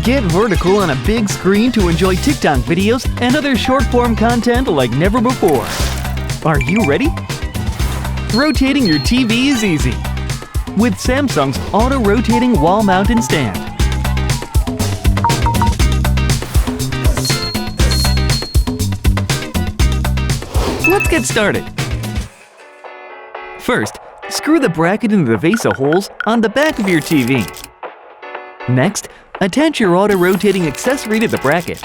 Get vertical on a big screen to enjoy TikTok videos and other short-form content like never before. Are you ready? Rotating your TV is easy with Samsung's auto-rotating wall-mounted stand. Let's get started. First, screw the bracket into the VESA holes on the back of your TV. Next, attach your auto-rotating accessory to the bracket.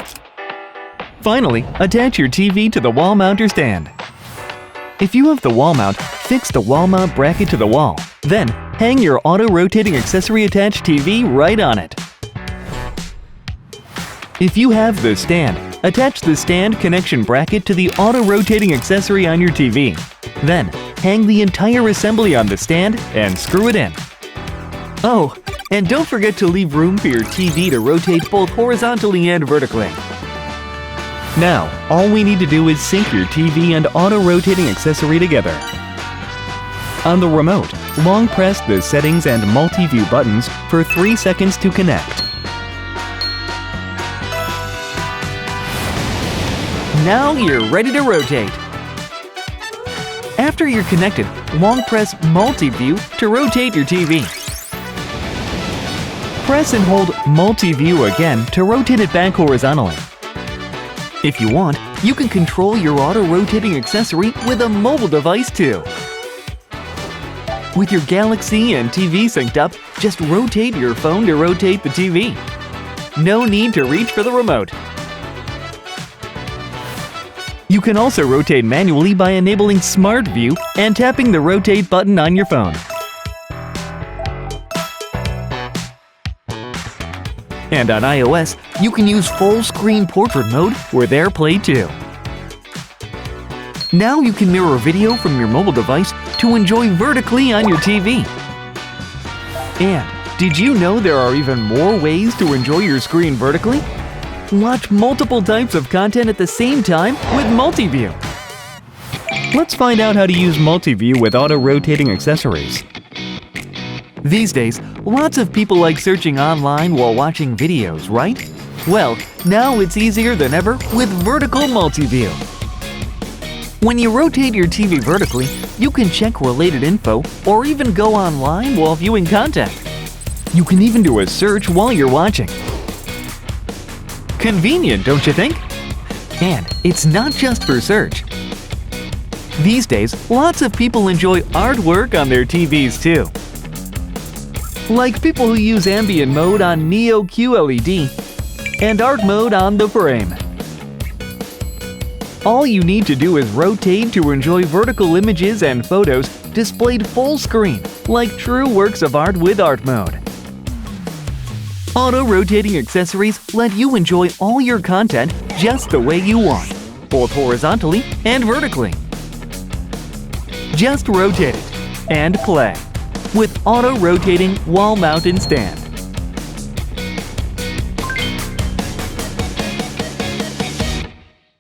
Finally, attach your TV to the wall mounter stand. If you have the wall mount, fix the wall mount bracket to the wall. Then, hang your auto-rotating accessory attached TV right on it. If you have the stand, attach the stand connection bracket to the auto-rotating accessory on your TV. Then, hang the entire assembly on the stand and screw it in. Oh, and don't forget to leave room for your TV to rotate both horizontally and vertically. Now, all we need to do is sync your TV and auto-rotating accessory together. On the remote, long press the settings and multi-view buttons for 3 seconds to connect. Now you're ready to rotate. After you're connected, long press multi-view to rotate your TV. Press and hold multi-view again to rotate it back horizontally. If you want, you can control your auto-rotating accessory with a mobile device too. With your Galaxy and TV synced up, just rotate your phone to rotate the TV. No need to reach for the remote. You can also rotate manually by enabling Smart View and tapping the Rotate button on your phone. And on iOS, you can use full screen portrait mode with AirPlay too. Now you can mirror video from your mobile device to enjoy vertically on your TV. And did you know there are even more ways to enjoy your screen vertically? Watch multiple types of content at the same time with multi-view. Let's find out how to use multi-view with auto-rotating accessories. These days, lots of people like searching online while watching videos, right? Well, now it's easier than ever with vertical multi-view. When you rotate your TV vertically, you can check related info or even go online while viewing content. You can even do a search while you're watching. Convenient, don't you think? And it's not just for search. These days, lots of people enjoy artwork on their TVs too. Like people who use ambient mode on Neo QLED and art mode on the frame. All you need to do is rotate to enjoy vertical images and photos displayed full screen, like true works of art with art mode. Auto-rotating accessories let you enjoy all your content just the way you want, both horizontally and vertically. Just rotate it and play with auto-rotating wall-mounted stand.